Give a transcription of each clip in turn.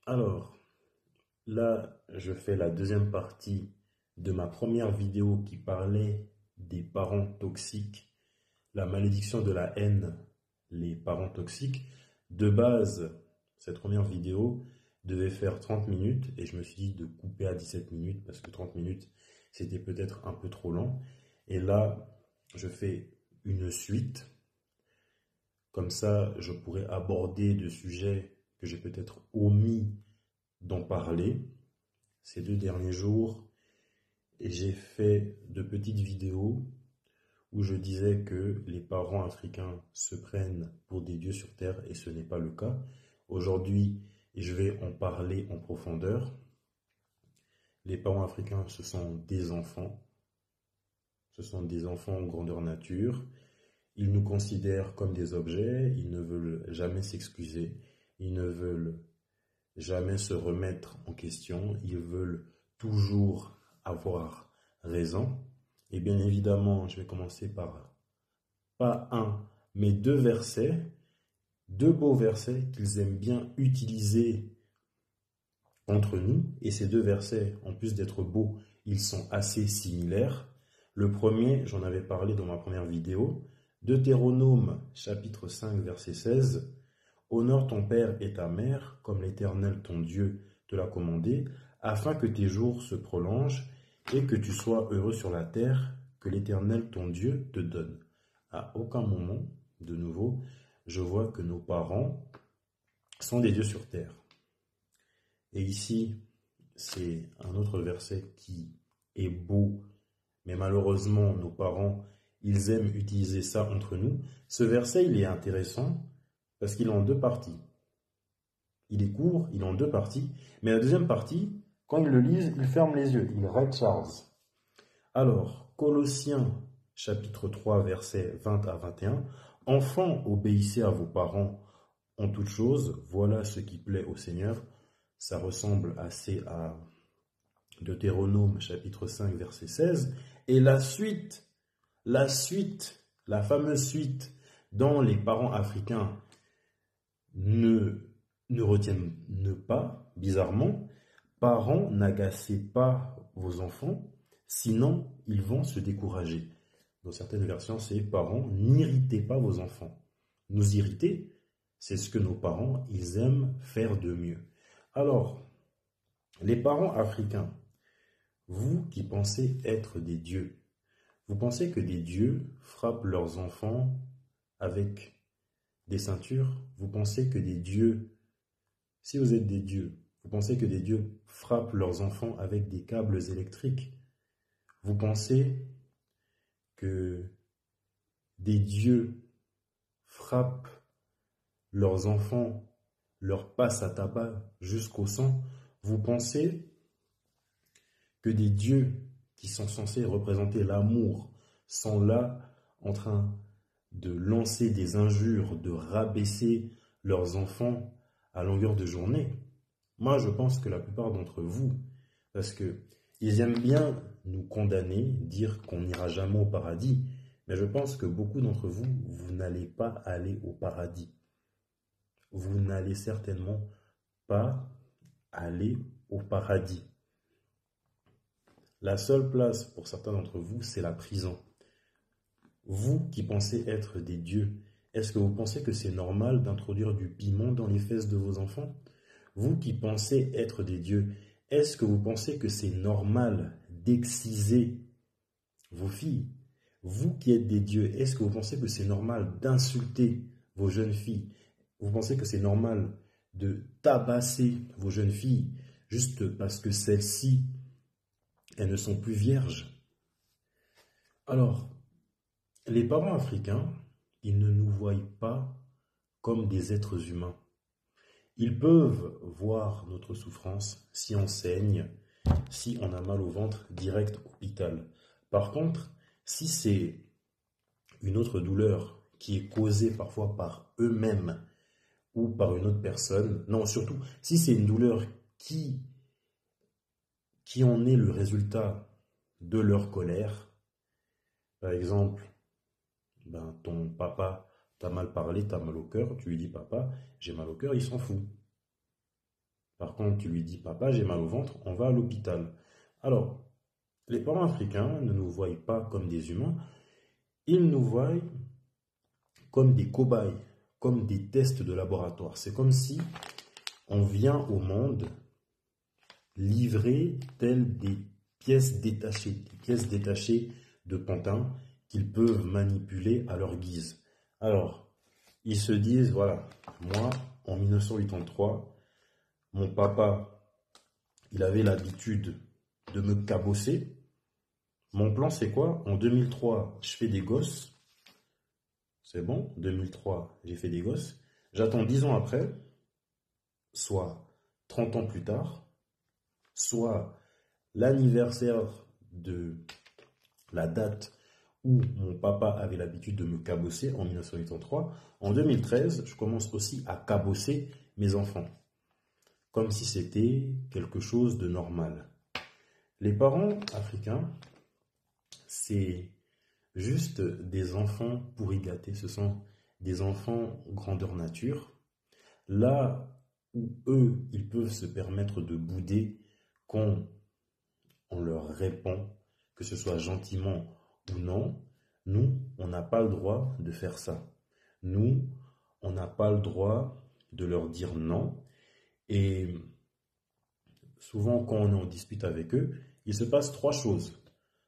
Alors, là, je fais la deuxième partie de ma première vidéo qui parlait des parents toxiques, la malédiction de la haine, les parents toxiques. De base, cette première vidéo devait faire 30 minutes et je me suis dit de couper à 17 minutes parce que 30 minutes, c'était peut-être un peu trop long. Et là, je fais une suite. Comme ça, je pourrais aborder de sujets que j'ai peut-être omis d'en parler. Ces 2 derniers jours, j'ai fait de petites vidéos où je disais que les parents africains se prennent pour des dieux sur terre et ce n'est pas le cas. Aujourd'hui, je vais en parler en profondeur. Les parents africains, ce sont des enfants. Ce sont des enfants grandeur nature. Ils nous considèrent comme des objets. Ils ne veulent jamais s'excuser. Ils ne veulent jamais se remettre en question. Ils veulent toujours avoir raison. Et bien évidemment, je vais commencer par pas un, mais 2 versets, 2 beaux versets qu'ils aiment bien utiliser entre nous. Et ces 2 versets, en plus d'être beaux, ils sont assez similaires. Le premier, j'en avais parlé dans ma première vidéo, Deutéronome chapitre 5 verset 16. Honore ton père et ta mère, comme l'Éternel ton Dieu te l'a commandé, afin que tes jours se prolongent et que tu sois heureux sur la terre que l'Éternel ton Dieu te donne. À aucun moment, de nouveau, je vois que nos parents sont des dieux sur terre. Et ici, c'est un autre verset qui est beau, mais malheureusement, nos parents, ils aiment utiliser ça entre nous. Ce verset, il est intéressant parce qu'il est en 2 parties. Il est court, il est en 2 parties, mais la deuxième partie, quand ils le lisent, ils ferment les yeux, ils Charles. Alors, Colossiens chapitre 3, versets 20 à 21. Enfants, obéissez à vos parents en toutes choses, voilà ce qui plaît au Seigneur. Ça ressemble assez à Deutéronome chapitre 5, verset 16. Et la suite, la fameuse suite dont les parents africains ne, ne retiennent pas, bizarrement, parents, n'agacez pas vos enfants, sinon ils vont se décourager. Dans certaines versions, c'est parents, n'irritez pas vos enfants. Nous irriter, c'est ce que nos parents, ils aiment faire de mieux. Alors, les parents africains, vous qui pensez être des dieux, vous pensez que des dieux frappent leurs enfants avec des ceintures? Vous pensez que des dieux, si vous êtes des dieux, vous pensez que des dieux frappent leurs enfants avec des câbles électriques? Vous pensez que des dieux frappent leurs enfants, leur passent à tabac jusqu'au sang? Vous pensez que des dieux qui sont censés représenter l'amour sont là en train de lancer des injures, de rabaisser leurs enfants à longueur de journée? Moi, je pense que la plupart d'entre vous, parce que ils aiment bien nous condamner, dire qu'on n'ira jamais au paradis, mais je pense que beaucoup d'entre vous, vous n'allez pas aller au paradis. Vous n'allez certainement pas aller au paradis. La seule place pour certains d'entre vous, c'est la prison. Vous qui pensez être des dieux, est-ce que vous pensez que c'est normal d'introduire du piment dans les fesses de vos enfants? Vous qui pensez être des dieux, est-ce que vous pensez que c'est normal d'exciser vos filles? Vous qui êtes des dieux, est-ce que vous pensez que c'est normal d'insulter vos jeunes filles? Vous pensez que c'est normal de tabasser vos jeunes filles juste parce que celles-ci, elles ne sont plus vierges? Alors, les parents africains, ils ne nous voient pas comme des êtres humains. Ils peuvent voir notre souffrance si on saigne, si on a mal au ventre, direct hôpital. Par contre, si c'est une autre douleur qui est causée parfois par eux-mêmes ou par une autre personne, non, surtout, si c'est une douleur qui en est le résultat de leur colère, par exemple, ben, ton papa t'a mal parlé, t'as mal au cœur, tu lui dis papa, j'ai mal au cœur, il s'en fout. Par contre, tu lui dis, papa, j'ai mal au ventre, on va à l'hôpital. Alors, les parents africains ne nous voient pas comme des humains, ils nous voient comme des cobayes, comme des tests de laboratoire. C'est comme si on vient au monde livrés telles des pièces détachées de pantin qu'ils peuvent manipuler à leur guise. Alors, ils se disent, voilà, moi, en 1983, mon papa, il avait l'habitude de me cabosser. Mon plan, c'est quoi? En 2003, je fais des gosses. C'est bon, 2003, j'ai fait des gosses. J'attends 10 ans après, soit 30 ans plus tard, soit l'anniversaire de la date où mon papa avait l'habitude de me cabosser en 1983. En 2013, je commence aussi à cabosser mes enfants, comme si c'était quelque chose de normal. Les parents africains, c'est juste des enfants pourri gâtés, ce sont des enfants grandeur nature. Là où eux, ils peuvent se permettre de bouder quand on leur répond, que ce soit gentiment ou non, nous, on n'a pas le droit de faire ça. Nous, on n'a pas le droit de leur dire non. Et souvent, quand on est en dispute avec eux, il se passe trois choses.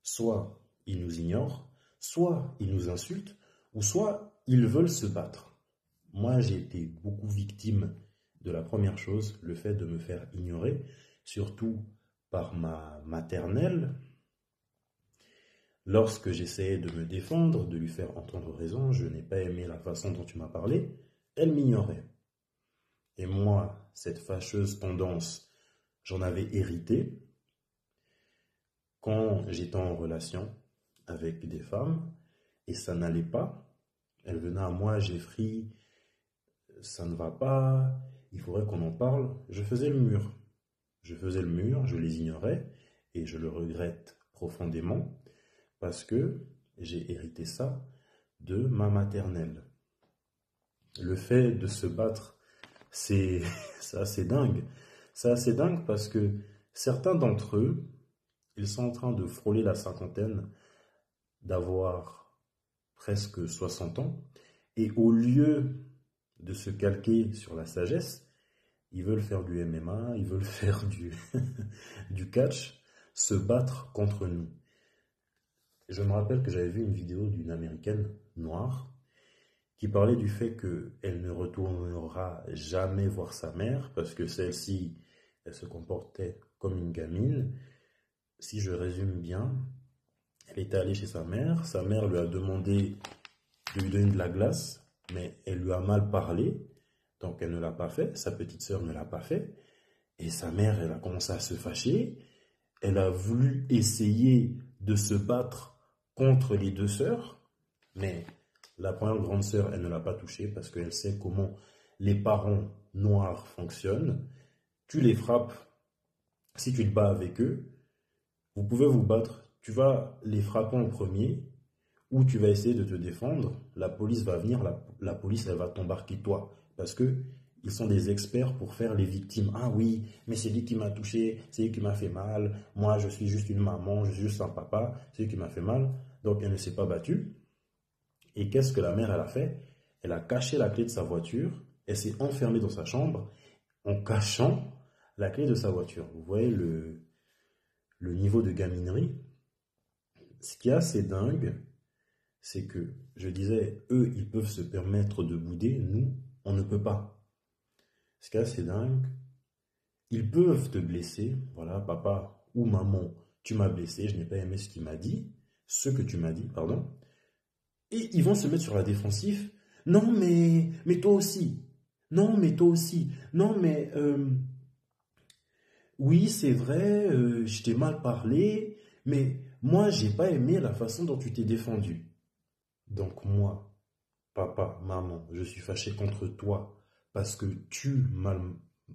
Soit ils nous ignorent, soit ils nous insultent, ou soit ils veulent se battre. Moi, j'ai été beaucoup victime de la première chose, le fait de me faire ignorer, surtout par ma maternelle. Lorsque j'essayais de me défendre, de lui faire entendre raison, je n'ai pas aimé la façon dont tu m'as parlé, elle m'ignorait. Et moi, cette fâcheuse tendance, j'en avais hérité quand j'étais en relation avec des femmes et ça n'allait pas. Elles venaient à moi, Jeffrey, ça ne va pas, il faudrait qu'on en parle. Je faisais le mur. Je les ignorais et je le regrette profondément parce que j'ai hérité ça de ma maternelle. Le fait de se battre, c'est assez dingue. C'est assez dingue parce que certains d'entre eux, ils sont en train de frôler la cinquantaine, d'avoir presque 60 ans, et au lieu de se calquer sur la sagesse, ils veulent faire du MMA, ils veulent faire du catch, se battre contre nous. Je me rappelle que j'avais vu une vidéo d'une américaine noire qui parlait du fait qu'elle ne retournera jamais voir sa mère parce que celle-ci, elle se comportait comme une gamine. Si je résume bien, elle était allée chez sa mère lui a demandé de lui donner de la glace, mais elle lui a mal parlé, donc elle ne l'a pas fait, sa petite sœur ne l'a pas fait, et sa mère, elle a commencé à se fâcher, elle a voulu essayer de se battre contre les deux sœurs, mais la première grande sœur, elle ne l'a pas touchée parce qu'elle sait comment les parents noirs fonctionnent. Tu les frappes, si tu te bats avec eux, vous pouvez vous battre, tu vas les frapper en premier, ou tu vas essayer de te défendre, la police va venir, la police elle va t'embarquer toi, parce que ils sont des experts pour faire les victimes. Ah oui, mais c'est lui qui m'a touché, c'est lui qui m'a fait mal, moi je suis juste une maman, je suis juste un papa, c'est lui qui m'a fait mal, donc elle ne s'est pas battue. Et qu'est-ce que la mère elle a fait? Elle a caché la clé de sa voiture, elle s'est enfermée dans sa chambre en cachant la clé de sa voiture. Vous voyez le niveau de gaminerie. Ce qui est assez dingue, c'est que, je disais, eux, ils peuvent se permettre de bouder, nous, on ne peut pas. Ce qui est assez dingue, ils peuvent te blesser, voilà, papa ou maman, tu m'as blessé, je n'ai pas aimé ce que tu m'as dit, pardon, et ils vont se mettre sur la défensive, non mais toi aussi, non mais toi aussi, non mais, oui c'est vrai, je t'ai mal parlé, mais moi j'ai pas aimé la façon dont tu t'es défendu. Donc moi, papa, maman, je suis fâché contre toi parce que tu m'as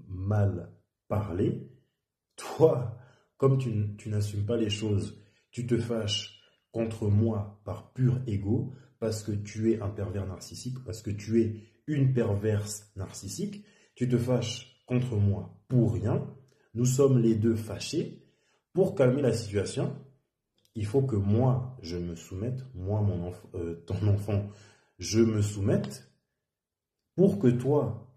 mal parlé. Toi, comme tu n'assumes pas les choses, tu te fâches contre moi par pur ego parce que tu es un pervers narcissique, parce que tu es une perverse narcissique. Tu te fâches contre moi pour rien. Nous sommes les deux fâchés. Pour calmer la situation, il faut que moi, je me soumette, moi, ton enfant, je me soumette pour que toi,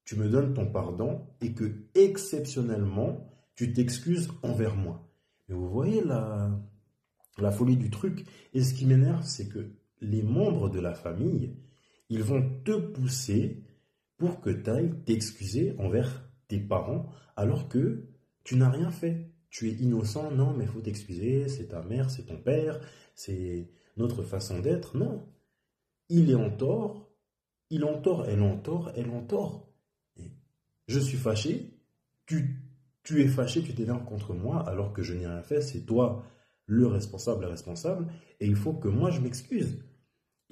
tu me donnes ton pardon et que, exceptionnellement, tu t'excuses envers moi. Mais vous voyez la folie du truc. Et ce qui m'énerve, c'est que les membres de la famille, ils vont te pousser pour que tu ailles t'excuser envers tes parents alors que tu n'as rien fait. Tu es innocent, non, mais il faut t'excuser, c'est ta mère, c'est ton père, c'est notre façon d'être. Non, il est en tort, il est en tort, elle est en tort, elle est en tort. Et je suis fâché, tu es fâché, tu t'énerves contre moi alors que je n'ai rien fait, c'est toi le responsable, la responsable, et il faut que moi je m'excuse.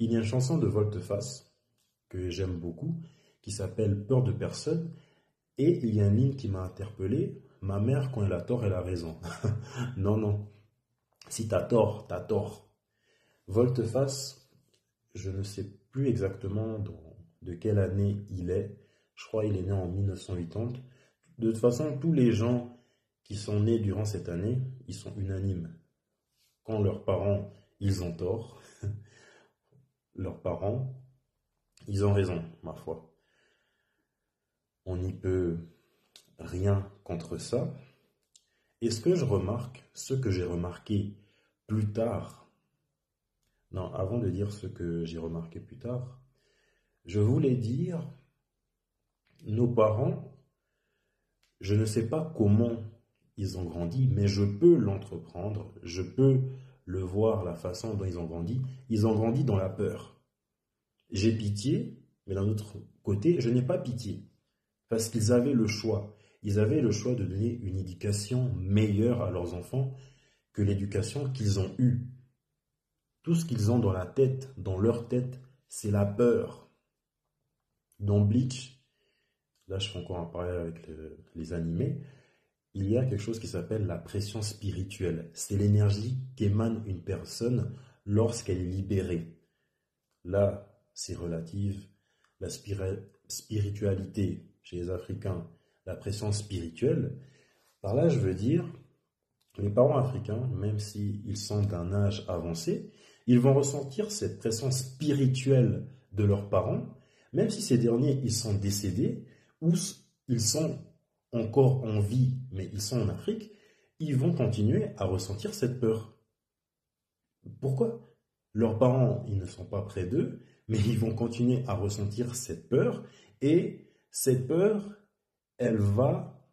Il y a une chanson de Volte-Face que j'aime beaucoup qui s'appelle Peur de personne, et il y a une ligne qui m'a interpellé, ma mère quand elle a tort, elle a raison. Non, non, si t'as tort, t'as tort. Volte-Face, je ne sais plus exactement de quelle année il est, je crois qu'il est né en 1980. De toute façon, tous les gens qui sont nés durant cette année, ils sont unanimes. Quand leurs parents, ils ont tort, leurs parents, ils ont raison, ma foi. On n'y peut rien contre ça. Et ce que je remarque, ce que j'ai remarqué plus tard, non, avant de dire ce que j'ai remarqué plus tard, je voulais dire, nos parents, je ne sais pas comment ils ont grandi, mais je peux l'entreprendre, je peux le voir, la façon dont ils ont grandi dans la peur. J'ai pitié, mais d'un autre côté, je n'ai pas pitié. Parce qu'ils avaient le choix. Ils avaient le choix de donner une éducation meilleure à leurs enfants que l'éducation qu'ils ont eue. Tout ce qu'ils ont dans la tête, dans leur tête, c'est la peur. Dans Bleach, là je fais encore un parallèle avec les animés, il y a quelque chose qui s'appelle la pression spirituelle. C'est l'énergie qu'émane une personne lorsqu'elle est libérée. Là, c'est relative. La spiritualité chez les Africains, la pression spirituelle. Par là, je veux dire, les parents africains, même s'ils sont d'un âge avancé, ils vont ressentir cette pression spirituelle de leurs parents, même si ces derniers, ils sont décédés ou ils sont encore en vie, mais ils sont en Afrique, ils vont continuer à ressentir cette peur. Pourquoi? Leurs parents, ils ne sont pas près d'eux, mais ils vont continuer à ressentir cette peur, et cette peur, elle va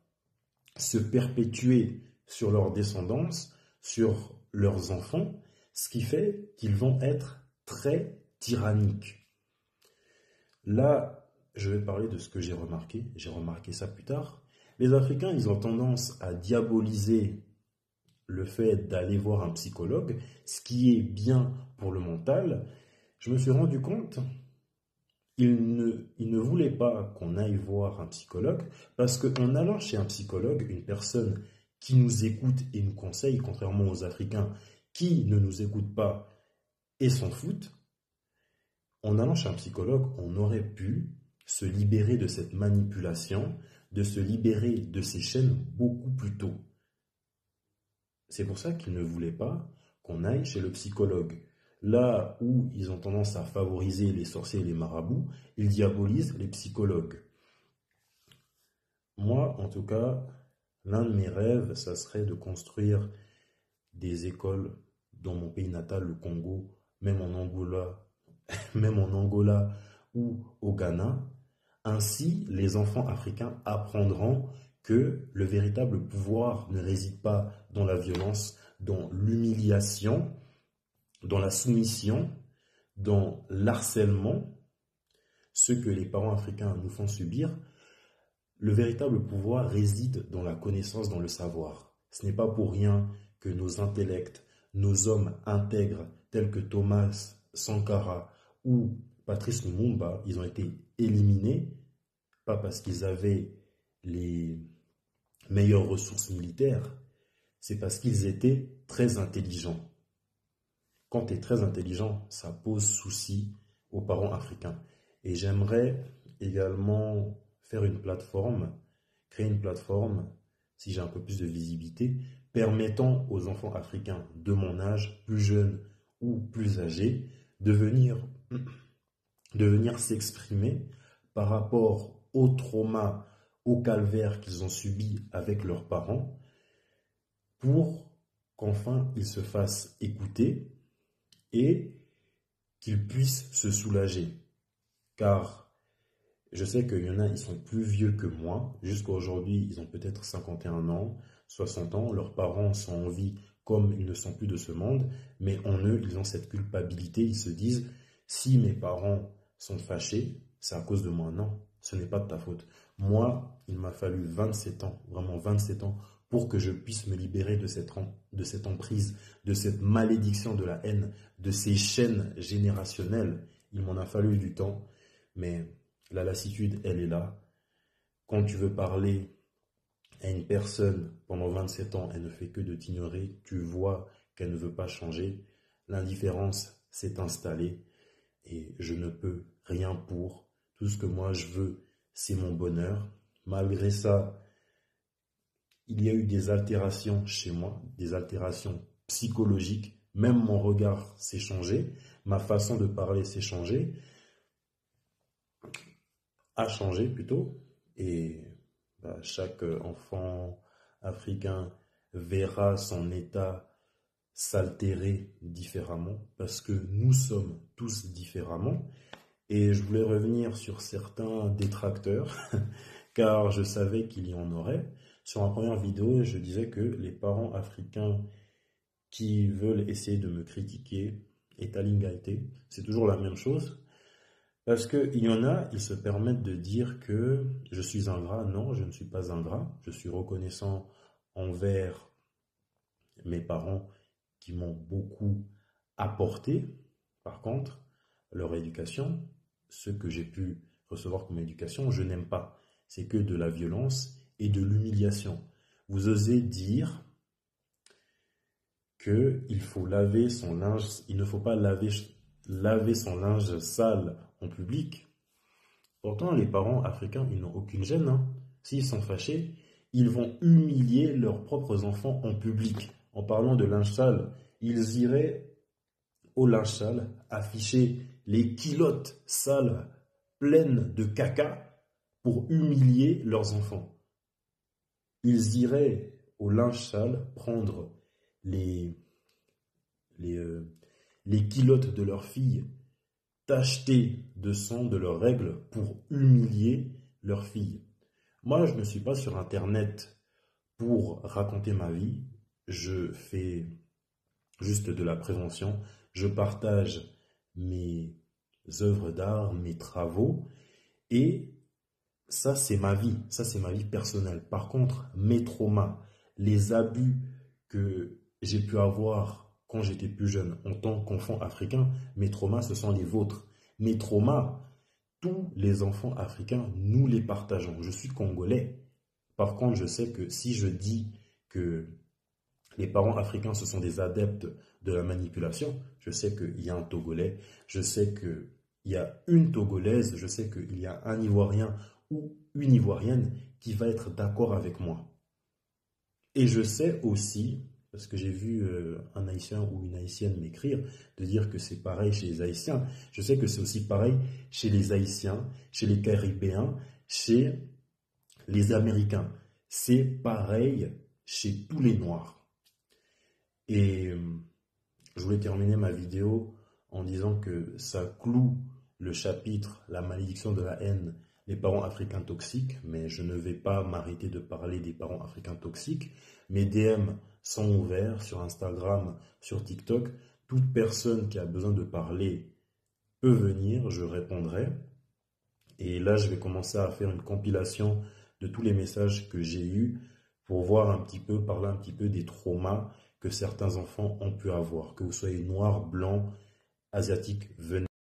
se perpétuer sur leur descendance, sur leurs enfants, ce qui fait qu'ils vont être très tyranniques. Là, je vais parler de ce que j'ai remarqué ça plus tard. Les Africains, ils ont tendance à diaboliser le fait d'aller voir un psychologue, ce qui est bien pour le mental. Je me suis rendu compte, ils ne voulaient pas qu'on aille voir un psychologue, parce qu'en allant chez un psychologue, une personne qui nous écoute et nous conseille, contrairement aux Africains qui ne nous écoutent pas et s'en foutent, en allant chez un psychologue, on aurait pu se libérer de cette manipulation, de se libérer de ces chaînes beaucoup plus tôt. C'est pour ça qu'ils ne voulaient pas qu'on aille chez le psychologue. Là où ils ont tendance à favoriser les sorciers et les marabouts, ils diabolisent les psychologues. Moi, en tout cas, l'un de mes rêves, ça serait de construire des écoles dans mon pays natal, le Congo, même en Angola, même en Angola ou au Ghana. Ainsi, les enfants africains apprendront que le véritable pouvoir ne réside pas dans la violence, dans l'humiliation, dans la soumission, dans l'harcèlement, ce que les parents africains nous font subir. Le véritable pouvoir réside dans la connaissance, dans le savoir. Ce n'est pas pour rien que nos intellects, nos hommes intègres tels que Thomas Sankara ou Patrice Lumumba, ils ont été éliminés, pas parce qu'ils avaient les meilleures ressources militaires, c'est parce qu'ils étaient très intelligents. Quand tu es très intelligent, ça pose souci aux parents africains. Et j'aimerais également faire une plateforme créer une plateforme, si j'ai un peu plus de visibilité, permettant aux enfants africains de mon âge, plus jeunes ou plus âgés, de venir s'exprimer par rapport au trauma, au calvaire qu'ils ont subi avec leurs parents, pour qu'enfin ils se fassent écouter et qu'ils puissent se soulager. Car je sais qu'il y en a, ils sont plus vieux que moi. Jusqu'à aujourd'hui, ils ont peut-être 51 ans, 60 ans. Leurs parents sont en vie comme ils ne sont plus de ce monde. Mais en eux, ils ont cette culpabilité. Ils se disent, si mes parents sont fâchés, c'est à cause de moi. Non, ce n'est pas de ta faute. Moi, il m'a fallu 27 ans, vraiment 27 ans, pour que je puisse me libérer de cette emprise, de cette malédiction de la haine, de ces chaînes générationnelles. Il m'en a fallu du temps, mais la lassitude, elle est là. Quand tu veux parler à une personne pendant 27 ans, elle ne fait que de t'ignorer, tu vois qu'elle ne veut pas changer. L'indifférence s'est installée et je ne peux rien pour. Tout ce que moi je veux, c'est mon bonheur. Malgré ça, il y a eu des altérations chez moi, des altérations psychologiques. Même mon regard s'est changé, ma façon de parler s'est changée, a changé plutôt. Et chaque enfant africain verra son état s'altérer différemment parce que nous sommes tous différemment. Et je voulais revenir sur certains détracteurs car je savais qu'il y en aurait. Sur ma première vidéo, je disais que les parents africains qui veulent essayer de me critiquer, Etalingaité, c'est toujours la même chose. Parce qu'il y en a, ils se permettent de dire que je suis ingrat. Non, je ne suis pas ingrat. Je suis reconnaissant envers mes parents qui m'ont beaucoup apporté. Par contre, leur éducation, ce que j'ai pu recevoir comme éducation, je n'aime pas. C'est que de la violence et de l'humiliation. Vous osez dire qu'il faut laver son linge, il ne faut pas laver son linge sale en public. Pourtant, les parents africains, ils n'ont aucune gêne, hein. S'ils sont fâchés, ils vont humilier leurs propres enfants en public. En parlant de linge sale, ils iraient au linge sale afficher les culottes sales pleines de caca pour humilier leurs enfants. Ils iraient au linge sale prendre les culottes de leurs filles tachetées de sang de leurs règles pour humilier leurs filles. Moi, je ne suis pas sur Internet pour raconter ma vie. Je fais juste de la prévention. Je partage mes œuvres d'art, mes travaux. Et ça, c'est ma vie. Ça, c'est ma vie personnelle. Par contre, mes traumas, les abus que j'ai pu avoir quand j'étais plus jeune en tant qu'enfant africain, mes traumas, ce sont les vôtres. Mes traumas, tous les enfants africains, nous les partageons. Je suis congolais. Par contre, je sais que si je dis que les parents africains, ce sont des adeptes de la manipulation, je sais qu'il y a un Togolais, je sais qu'il y a une Togolaise, je sais qu'il y a un Ivoirien ou une Ivoirienne qui va être d'accord avec moi. Et je sais aussi, parce que j'ai vu un Haïtien ou une Haïtienne m'écrire, de dire que c'est pareil chez les Haïtiens. Je sais que c'est aussi pareil chez les Haïtiens, chez les Caribéens, chez les Américains. C'est pareil chez tous les Noirs. Et je voulais terminer ma vidéo en disant que ça cloue le chapitre « La malédiction de la haine », les parents africains toxiques, mais je ne vais pas m'arrêter de parler des parents africains toxiques. Mes DM sont ouverts sur Instagram, sur TikTok. Toute personne qui a besoin de parler peut venir, je répondrai. Et là, je vais commencer à faire une compilation de tous les messages que j'ai eus pour voir un petit peu, parler un petit peu des traumas que certains enfants ont pu avoir. Que vous soyez noir, blanc, asiatique, venez.